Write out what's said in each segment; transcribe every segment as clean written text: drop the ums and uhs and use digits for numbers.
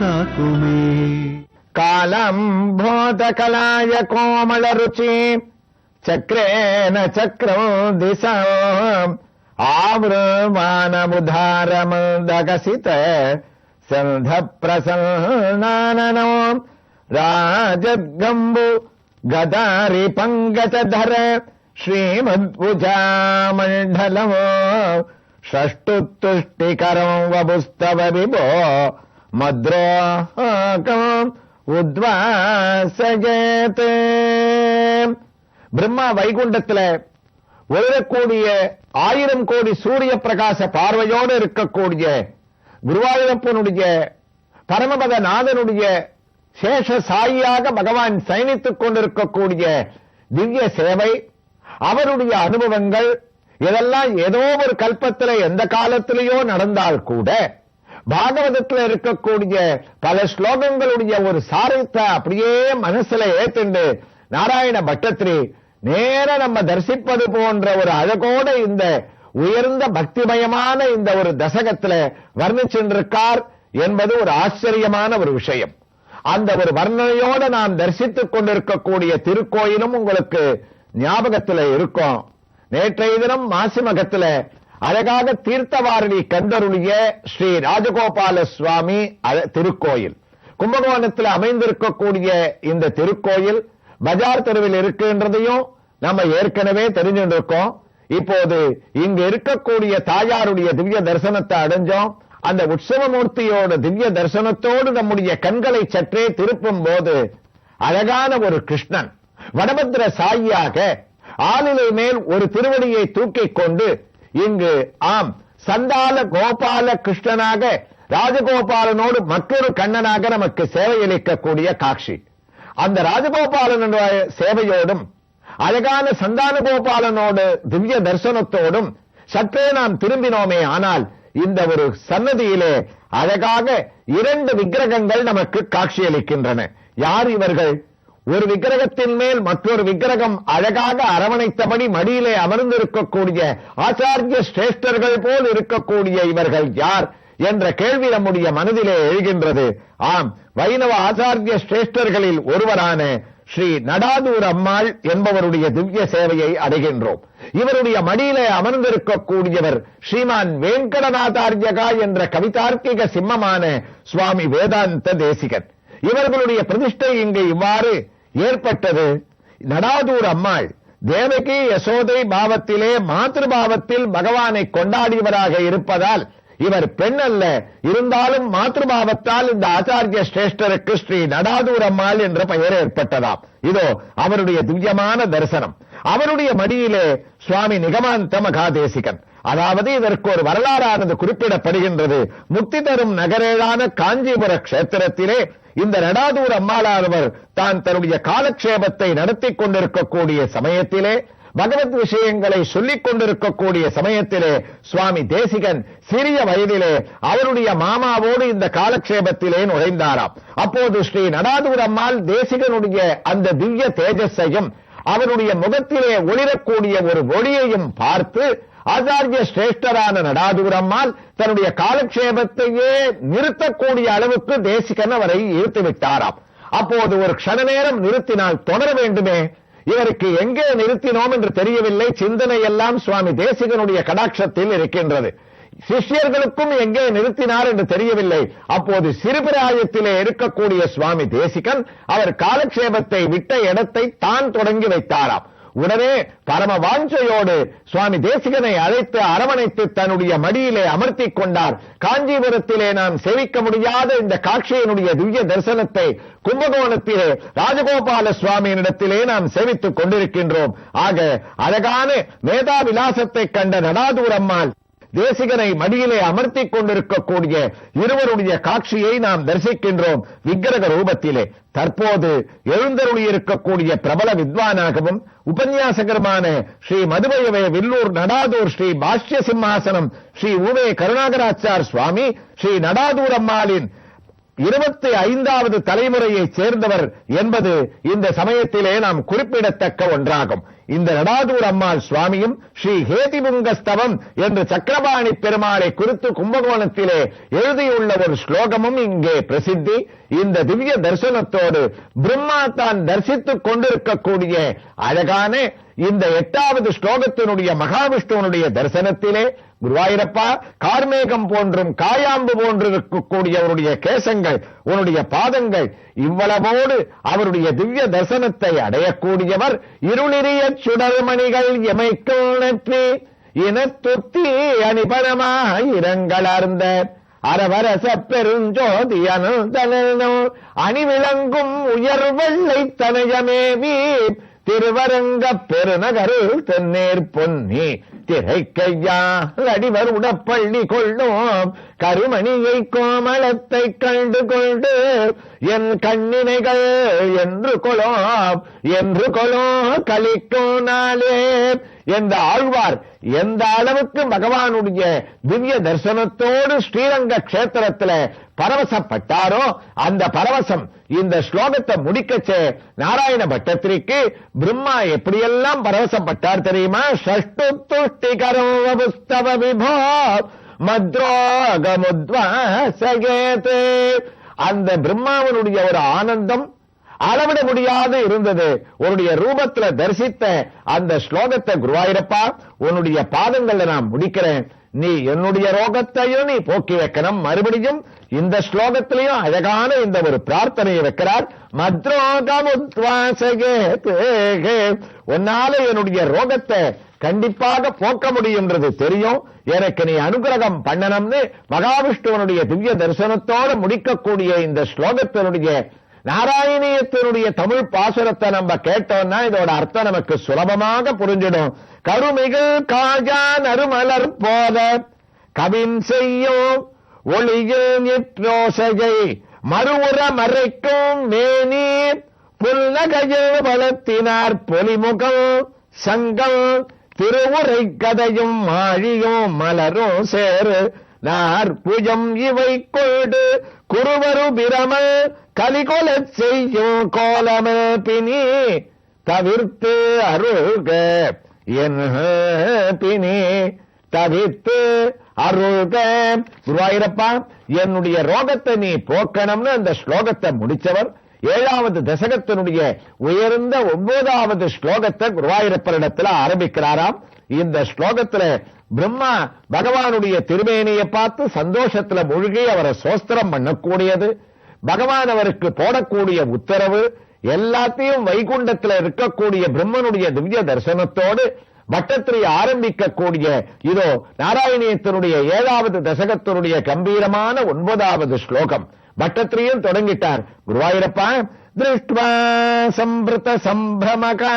తాకుమే. కాలం భూతకలాయ కోమల రుచి చక్రేణ చక్రం దిశ ఆవృమానముధారమదగసిత సంధ ప్రసన్నాననం రాజగంబు గదారి పంగజధర శ్రీమద్భుజామండలం షష్టుతుష్టికరం వపుస్తవ విభో மத்ரோகம் உத்வாசயதே. பிரம்மா வைகுண்டத்துல ஒளிரக்கூடிய 1000 கோடி சூரிய பிரகாச பார்வையோடு இருக்கக்கூடிய குருவாயூரப்பனுடைய பரமபத நாதனுடைய சேஷ சாயியாக பகவான் சயனித்துக் கொண்டிருக்கக்கூடிய திவ்ய சேவை, அவருடைய அனுபவங்கள் இதெல்லாம் ஏதோ ஒரு கல்பத்தில் எந்த காலத்திலேயோ நடந்தால் கூட பாகவதத்தில் இருக்கக்கூடிய பல ஸ்லோகங்களுடைய ஒரு சாரத்தை அப்படியே மனசுல ஏத்துண்டு நாராயண பட்டத்திரி நேர நம்ம தரிசிப்பது போன்ற ஒரு அழகோட இந்த உயர்ந்த பக்திமயமான இந்த ஒரு தசகத்துல வர்ணிச்சென்றிருக்கார் என்பது ஒரு ஆச்சரியமான ஒரு விஷயம். அந்த ஒரு வர்ணனையோட நாம் தரிசித்துக் கொண்டிருக்கக்கூடிய திருக்கோயிலும் உங்களுக்கு ஞாபகத்துல இருக்கும். நேற்றைய தினம் மாசிமகத்துல அழகாக தீர்த்தவாரணி கந்தருடைய ஸ்ரீ ராஜகோபால சுவாமி திருக்கோயில் கும்பகோணத்தில் அமைந்திருக்கக்கூடிய இந்த திருக்கோயில் பஜார் தெருவில் இருக்கின்றதையும் நம்ம ஏற்கனவே தெரிஞ்சிருக்கோம். இப்போது இங்கு இருக்கக்கூடிய தாயாருடைய திவ்ய தரிசனத்தை அடைஞ்சோம். அந்த உற்சவமூர்த்தியோட திவ்ய தரிசனத்தோடு நம்முடைய கண்களை சற்றே திருப்பும் போது அழகான ஒரு கிருஷ்ணன் வடபத்திர சாயியாக ஆளிலை மேல் ஒரு திருவடியை தூக்கிக் கொண்டு இங்கு சந்தால கோபால கிருஷ்ணனாக ராஜகோபாலனோடு மற்றொரு கண்ணனாக நமக்கு சேவையளிக்கக்கூடிய காட்சி. அந்த ராஜகோபாலனுடைய சேவையோடும் அழகான சந்தான கோபாலனோடு திவ்ய தரிசனத்தோடும் சற்றே நாம் திரும்பினோமே ஆனால் இந்த ஒரு சன்னதியிலே அழகாக 2 விக்கிரகங்கள் நமக்கு காட்சியளிக்கின்றன. யார் இவர்கள்? ஒரு விக்கிரகத்தின் மேல் மற்றொரு விக்கிரகம் அழகாக அரவணைத்தபடி மடியிலே அமர்ந்திருக்கக்கூடிய ஆச்சாரிய சிரேஷ்டர்கள் போல் இருக்கக்கூடிய இவர்கள் யார் என்ற கேள்வி நம்முடைய மனதிலே எழுகின்றது. வைணவ ஆச்சாரிய சிரேஷ்டர்களில் ஒருவரான ஸ்ரீ நடாதூர் அம்மாள் என்பவருடைய திவ்ய சேவையை அடைகின்றோம். இவருடைய மடியிலே அமர்ந்திருக்கக்கூடியவர் ஸ்ரீமான் வெங்கடநாதார்யகா என்ற கவிதார்க்கிக சிம்மமான சுவாமி வேதாந்த தேசிகன். இவர்களுடைய பிரதிஷ்டை இங்கு இவ்வாறு ஏற்பட்டது. நடாதூர் அம்மாள் தேவகி யசோதை பாவத்திலே மாத்ருபாவத்தில் பகவானை கொண்டாடியவராக இருப்பதால் இவர் பெண் அல்ல, இருந்தாலும் மாத்ருபாவத்தால் இந்த ஆச்சாரிய சிரேஷ்டருக்கு ஸ்ரீ நடாதூர் அம்மாள் என்ற பெயர் ஏற்பட்டதாம். இதோ அவருடைய திவ்யமான தரிசனம். அவருடைய மடியிலே சுவாமி நிகமாந்த மகாதேசிகன். அதாவது இதற்கு ஒரு வரலாறானது குறிப்பிடப்படுகின்றது. முக்தி தரும் நகரேளான காஞ்சிபுர கஷேத்திரத்திலே இந்த நடாதூர் அம்மாளானவர் தான் தன்னுடைய காலக்ஷேபத்தை நடத்தி கொண்டிருக்கக்கூடிய சமயத்திலே பகவத் விஷயங்களை சொல்லிக் கொண்டிருக்கக்கூடிய சமயத்திலே சுவாமி தேசிகன் சிறிய வயதிலே அவருடைய மாமாவோடு இந்த காலக்ஷேபத்திலே நுழைந்தாராம். அப்போது ஸ்ரீ நடாதூர் அம்மாள் தேசிகனுடைய அந்த திவ்ய தேஜஸையும் அவருடைய முகத்திலே ஒளிரக்கூடிய ஒரு ஒளியையும் பார்த்து ஆச்சாரிய சிரேஷ்டரான நடாதூர் அம்மாள் தன்னுடைய காலக்ஷேபத்தையே நிறுத்தக்கூடிய அளவுக்கு தேசிகன் அவரை இழுத்துவிட்டாராம். அப்போது ஒரு க்ஷண நேரம் நிறுத்தினால் தொடர வேண்டுமே, இவருக்கு எங்கே நிறுத்தினோம் என்று தெரியவில்லை. சிந்தனை எல்லாம் சுவாமி தேசிகனுடைய கடாட்சத்தில் இருக்கின்றது. சிஷ்யர்களுக்கும் எங்கே நிறுத்தினார் என்று தெரியவில்லை. அப்போது சிறுபிராயத்திலே இருக்கக்கூடிய சுவாமி தேசிகன் அவர் காலக்ஷேபத்தை விட்ட இடத்தை தான் தொடங்கி வைத்தாராம். உடனே பரம வாஞ்சையோடு சுவாமி தேசிகனை அழைத்து அரவணைத்து தன்னுடைய மடியிலே அமர்த்திக் கொண்டார். காஞ்சிபுரத்திலே நாம் சேவிக்க முடியாத இந்த காட்சியினுடைய திவ்ய தரிசனத்தை கும்பகோணத்திலே ராஜகோபால சுவாமியினிடத்திலே நாம் சேவித்துக் கொண்டிருக்கின்றோம். ஆக அழகான மேதா விலாசத்தை கண்ட நடாதூர் அம்மாள் தேசிகனை மடியிலே அமர்த்திக் கொண்டிருக்கக்கூடிய இருவருடைய காட்சியை நாம் தரிசிக்கின்றோம் விக்கிரக ரூபத்திலே. தற்போது எழுந்தருளி இருக்கக்கூடிய பிரபல வித்வானாகவும் உபன்யாசகருமான ஸ்ரீ மதுபயவே வில்லூர் நடாதூர் ஸ்ரீ பாஷ்ய சிம்மாசனம் ஸ்ரீ உவே கருணாகராச்சார் சுவாமி ஸ்ரீ நடாதூர் அம்மாளின் 25வது தலைமுறையைச் சேர்ந்தவர் என்பது இந்த சமயத்திலே நாம் குறிப்பிடத்தக்க ஒன்றாகும். இந்த நடாதூர் அம்மாள் சுவாமியும் ஸ்ரீ ஹேதிபுங்கஸ்தவம் என்று சக்கரபாணி பெருமாளை குறித்து கும்பகோணத்திலே எழுதியுள்ள ஒரு ஸ்லோகமும் இங்கே பிரசித்தி. இந்த திவ்ய தரிசனத்தோடு பிரம்மா தான் தரிசித்துக் கொண்டிருக்கக்கூடிய அழகான இந்த 8வது ஸ்லோகத்தினுடைய மகாவிஷ்ணுவனுடைய தரிசனத்திலே குருவாயூரப்பா, கார்மேகம் போன்றும் காயாம்பு போன்று இருக்கக்கூடிய அவருடைய கேசங்கள், உன்னுடைய பாதங்கள், இவ்வளவோடு அவருடைய திவ்ய தரிசனத்தை அடையக்கூடியவர் இருளிரிய சுடர்மணிகள் எமைக்கோணற்றி இனத்துத்தி அணிபணமா இரங்களார்ந்த அரவரச பெருஞ்சோதி அனந்தனோ அணிவிளங்கும் உயர்வெள்ளை தனயமேவி திருவரங்க பெருநகரில் தென்னேர் பொன்னி திரைக்கையா அடிவர் உடப்பள்ளி கொள்ளும் கருமணியை கோமலத்தை கண்டு கொண்டு என் கண்ணினைகள் என்று கொலோ கலிக்கும் நாளே என்ற ஆழ்வார் எந்த அளவுக்கு பகவானுடைய திவ்ய தரிசனத்தோடு ஸ்ரீரங்க கஷேத்திரத்தில் பரவசப்பட்டாரோ அந்த பரவசம் இந்த ஸ்லோகத்தை முடிக்கச்சே நாராயண பட்டத்திரிக்கு பிரம்மா எப்படியெல்லாம் பரவசப்பட்டார் தெரியுமா? ஷஷ்டு துஷ்டிகரோ புஸ்தவ விபோ மத்ரோகமுத்வாசகேதே. அந்த பிரம்மாவனுடைய ஒரு ஆனந்தம் அளவிட முடியாது இருந்தது. உன்னுடைய ரூபத்துல தரிசித்த அந்த ஸ்லோகத்தை குருவாயூரப்பா, உன்னுடைய பாதங்கள்ல நான் முடிக்கிறேன், நீ என்னுடைய ரோகத்தையும் நீ போக்கி வைக்கணும். மறுபடியும் இந்த ஸ்லோகத்திலையும் அழகான இந்த ஒரு பிரார்த்தனையை வைக்கிறார். மத்ரோகமுத்வாசகேதே, உன்னால என்னுடைய ரோகத்தை கண்டிப்பாக போக்க முடியும்ன்றது தெரியும், எனக்கு நீ அனுகிரகம் பண்ணணும்னு மகாவிஷ்ணுவனுடைய திவ்ய தரிசனத்தோடு முடிக்கக்கூடிய இந்த ஸ்லோகத்தினுடைய நாராயணியத்தினுடைய தமிழ் பாசுரத்தை நம்ம கேட்டோம்னா இதோட அர்த்தம் நமக்கு சுலபமாக புரிஞ்சிடும். கருமிகு காஜா நறுமலர் போல கவின் செய்யும் ஒளியில் நிற்றோசையை மறுவுற மறைக்கும் மேனி புல்நகையில் வளர்த்தினார் பொலிமுகம் சங்கம் திருவுரை கதையும் மாழியும் மலரும் சேரு நாற்புஜம் இவை கொண்டு குருவரு பிரமல் கலிகொல செய்யும் கோலம பினி தவிர்த்து அருள்க என் பினி தவிர்த்து அருள்க. குருவாயூரப்பா, என்னுடைய ரோகத்தை நீ போக்கணும்னு அந்த ஸ்லோகத்தை முடிச்சவர் 7வது தசகத்தினுடைய உயர்ந்த 9வது ஸ்லோகத்தை குருவாயூரப்பரிடத்தில் ஆரம்பிக்கிறாராம். இந்த ஸ்லோகத்துல பிரம்மா பகவானுடைய திருமேனியை பார்த்து சந்தோஷத்துல மூழ்கி அவரை சோஸ்திரம் பண்ணக்கூடியது, பகவான் அவருக்கு போடக்கூடிய உத்தரவு எல்லாத்தையும் வைகுண்டத்தில் இருக்கக்கூடிய பிரம்மனுடைய திவ்ய தரிசனத்தோடு பட்டத்திரி ஆரம்பிக்கக்கூடிய இதோ நாராயணியத்தினுடைய 7வது தசகத்தினுடைய கம்பீரமான 9வது ஸ்லோகம். பட்டத்திரியும் தொடங்கிட்டார். குருவாயூரப்பா, திருஷ்ட்வா சம்பிருத சம்பிரமகா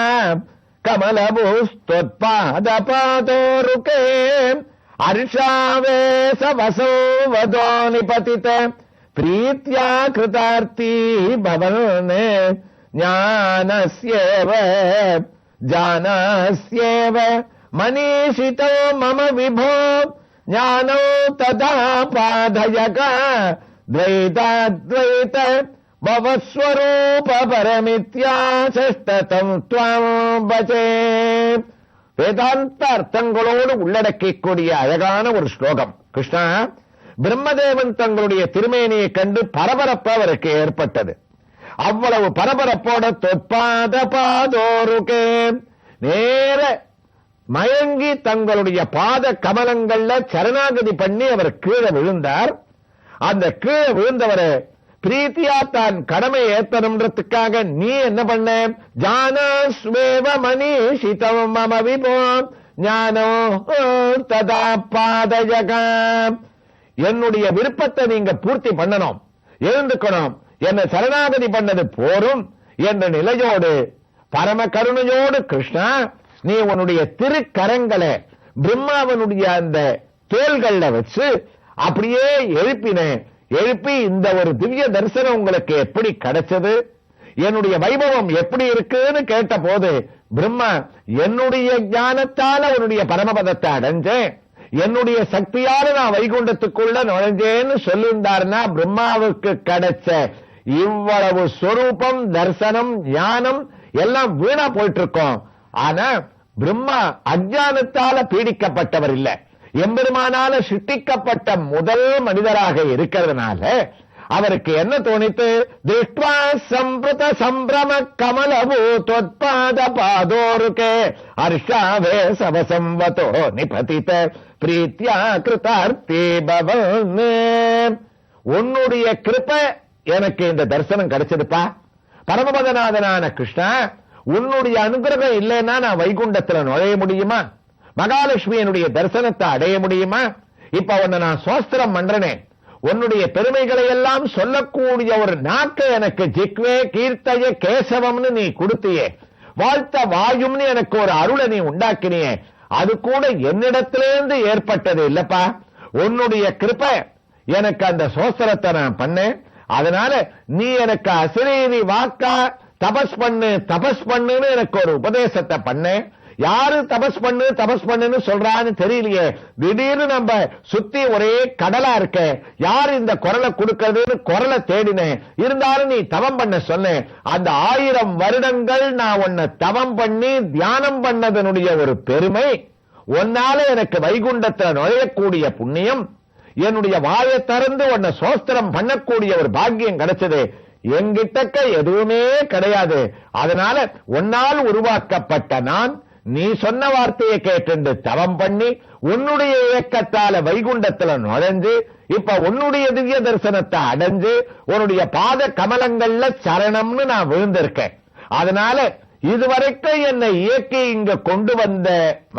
கமலபூஸ்தோத்பாதபாதோருகே அர்ஷாவேச வசோவதோ நிபதித பிரீத்யா கிருதார்த்தி பவன் ஞானஸ்யேவ ஜானஸ்யேவ மனீஷிதோ மம விபோ ஞானோ ததா பாதயக द्वैताद्वैत भवस्वरूप பரமித்யாசஷ்டதம் த்வாம் பஜே. வேதாந்த அர்த்தங்களோடு உள்ளடக்கக்கூடிய அழகான ஒரு ஸ்லோகம். கிருஷ்ணா, பிரம்மதேவன் தங்களுடைய திருமேனியை கண்டு பரபரப்பு அவருக்கு ஏற்பட்டது. அவ்வளவு பரபரப்போட தொற்பாத பாதோருகே நேர மயங்கி தங்களுடைய பாத கமலங்கள்ல சரணாகதி பண்ணி அவர் கீழே விழுந்தார். அந்த கீழே விழுந்தவரை பிரீத்தியா தான் கடமை ஏத்தணும்ன்றதுக்காக நீ என்ன பண்ண? ஜானஸ்வேவ மனிஷிதம் மம விபோ ஞானோ ததா பாதஜகம். என்னுடைய விருப்பத்தை நீங்க பூர்த்தி பண்ணணும், எழுந்துக்கணும், என்ன சரணாகதி பண்ணது போரும் என்ற நிலையோடு பரம கருணையோடு கிருஷ்ணா நீ உன்னுடைய திருக்கரங்களை பிரம்மாவனுடைய அந்த தோள்கள்ல வச்சு அப்படியே எழுப்பி இந்த ஒரு திவ்ய தரிசனம் உங்களுக்கு எப்படி கிடைச்சது, என்னுடைய வைபவம் எப்படி இருக்குன்னு கேட்ட போது பிரம்மா என்னுடைய ஞானத்தால உன்னுடைய பரமபதத்தை அடைஞ்சேன், என்னுடைய சக்தியால நான் வைகுண்டத்துக்குள்ள நுழைஞ்சேன்னு சொல்லியிருந்தாருன்னா பிரம்மாவுக்கு கிடைச்ச இவ்வளவு சொரூபம் தரிசனம் ஞானம் எல்லாம் வீணா போயிட்டு இருக்கோம். ஆனா பிரம்மா அஞ்ஞானத்தால பீடிக்கப்பட்டவர் இல்ல, எம்பெருமானால சிருஷ்டிக்கப்பட்ட முதல் மனிதராக இருக்கிறதுனால அவருக்கு என்ன தோணித்து, திருஷ்ட்வா சம்பிரத சம்பிரம கமலபூ தொத்பாத பாதோருகே ஹர்ஷாவே சவசம்வதோ நிபதித பிரீத்யா கிருதார்த்தி பவன். உன்னுடைய கிருபை எனக்கு இந்த தரிசனம் கிடைச்சதுப்பா. பரமபதநாதனான கிருஷ்ணா, உன்னுடைய அனுகிரகம் இல்லைன்னா நான் வைகுண்டத்துல நுழைய முடியுமா? மகாலட்சுமியனுடைய தரிசனத்தை அடைய முடியுமா? இப்ப உன்னை நான் சோஸ்திரம் பண்றனே, உன்னுடைய பெருமைகளை எல்லாம் சொல்லக்கூடிய ஒரு நாக்கை எனக்கு ஜிக்வே கீர்த்தய கேசவம்னு நீ கொடுத்தியே, வாழ்த்த வாயும்னு எனக்கு ஒரு அருளை நீ உண்டாக்கினியே, அது கூட என்னிடத்திலிருந்து ஏற்பட்டது இல்லப்பா. உன்னுடைய கிருபை எனக்கு அந்த சோஸ்திரத்தை நான் பண்ணேன். அதனால நீ எனக்கு அசிரீரி வாக்கா தபஸ் பண்ணுன்னு எனக்கு ஒரு உபதேசத்தை பண்ணேன். யாரு தபஸ் பண்ணுன்னு சொல்றான்னு தெரியலையே, திடீர்னு நம்ம சுத்தி ஒரே கடலா இருக்க, யாரு இந்த குரலை கொடுக்கிறதுன்னு குரலை தேடினேன். இருந்தாலும் நீ தவம் பண்ண சொன்னேன். அந்த 1000 வருடங்கள் நான் உன்னை தவம் பண்ணி தியானம் பண்ணதனுடைய ஒரு பெருமை, உன்னால எனக்கு வைகுண்டத்துல நுழையக்கூடிய புண்ணியம், என்னுடைய வாயை திறந்து உன்னை சோஸ்திரம் பண்ணக்கூடிய ஒரு பாக்கியம் கிடைச்சது. என்கிட்டக்க எதுவுமே கிடையாது. அதனால உன்னால் உருவாக்கப்பட்ட நான், நீ சொன்ன வார்த்தையை கேட்டு தவம் பண்ணி உன்னுடைய இயக்கத்தால வைகுண்டத்துல நுழைஞ்சு இப்ப உன்னுடைய திவ்ய தரிசனத்தை அடைஞ்சு உன்னுடைய பாத கமலங்கள்ல சரணம்னு நான் விழுந்திருக்கேன். அதனால இதுவரைக்கும் என்னை இயக்கி இங்க கொண்டு வந்த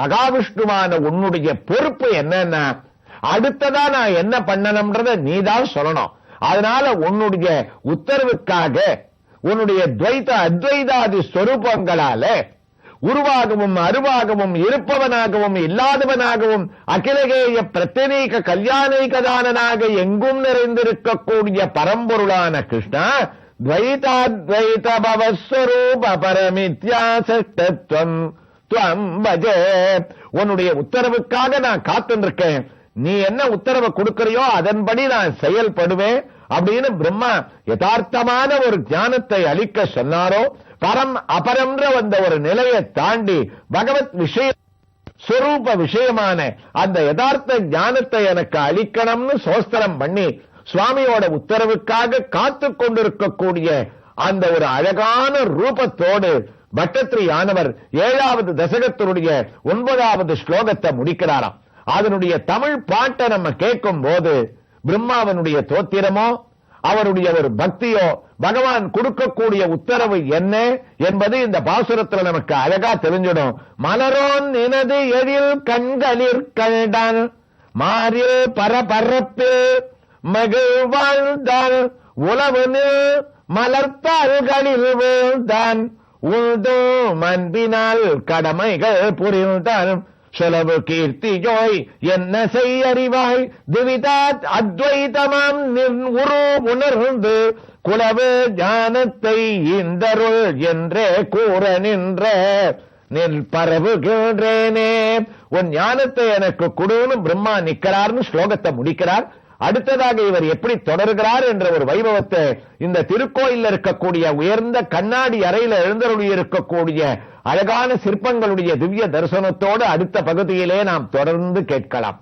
மகாவிஷ்ணுவான உன்னுடைய பொறுப்பு என்னன்னா, அடுத்ததா நான் என்ன பண்ணணும்ன்றத நீதான் சொல்லணும். அதனால உன்னுடைய உத்தரவுக்காக உன்னுடைய துவைத அத்வைதாதி ஸ்வரூபங்களால உருவாகவும் அருவாகவும் இருப்பவனாகவும் இல்லாதவனாகவும் அகிலகேய பிரத்யேக கல்யாணிகதானனாக எங்கும் நிறைந்திருக்கக்கூடிய பரம்பொருளான கிருஷ்ணா, துவைதாத்வைத பவஸ்வரூப பரமித்யாசத்தம் துவம் பஜே. உன்னுடைய உத்தரவுக்காக நான் காத்துருக்கேன். நீ என்ன உத்தரவு கொடுக்கிறியோ அதன்படி நான் செயல்படுவேன் அப்படின்னு பிரம்மா யதார்த்தமான ஒரு ஞானத்தை அளிக்க சொன்னாரோ, பரம் அபரம்ன்ற வந்த ஒரு நிலையை தாண்டி பகவத் விஷய ஸ்வரூப விஷயமான அந்த யதார்த்த ஞானத்தை எனக்கு அளிக்கணும்னு சோஸ்திரம் பண்ணி சுவாமியோட உத்தரவுக்காக காத்து கொண்டிருக்கக்கூடிய அந்த ஒரு அழகான ரூபத்தோடு பட்டத்திரியானவர் 7வது தசகத்தினுடைய 9வது ஸ்லோகத்தை முடிக்கிறாராம். அதனுடைய தமிழ் பாட்டை நம்ம கேட்கும் போது பிரம்மாவனுடைய தோத்திரமோ அவருடைய ஒரு பக்தியோ பகவான் கொடுக்கக்கூடிய உத்தரவு என்ன என்பது இந்த பாசுரத்துல நமக்கு அழகா தெரிஞ்சிடும். மலரோன் நினது எழில் கண்களிற் கண்டான் மாறில் பரபரப்பில் மகிழ்வாழ்ந்தான் உழவனில் மலர்த்தாள்களில் வீழ்ந்தான் உள்தோ அன்பினால் கடமைகள் புரிந்தான் செலவு கீர்த்தியோய் என்ன செய்யறிவாய் திவிதாத் அத்வைதமாம் நின் உரு உணர்ந்து குலவு ஞானத்தை இந்தருள் என்றே கூற நின்ற நின் பரவுகின்றேனே. உன் ஞானத்தை எனக்கு கொடுன்னு பிரம்மா நிக்கிறார்னு ஸ்லோகத்தை முடிக்கிறார். அடுத்ததாக இவர் எப்படி தொடர்கிறார் என்ற ஒரு வைபவத்தை இந்த திருக்கோயில இருக்கக்கூடிய உயர்ந்த கண்ணாடி அறையில எழுந்தருளி இருக்கக்கூடிய அழகான சிற்பங்களுடைய திவ்ய தரிசனத்தோடு அடுத்த பகுதியிலே நாம் தொடர்ந்து கேட்கலாம்.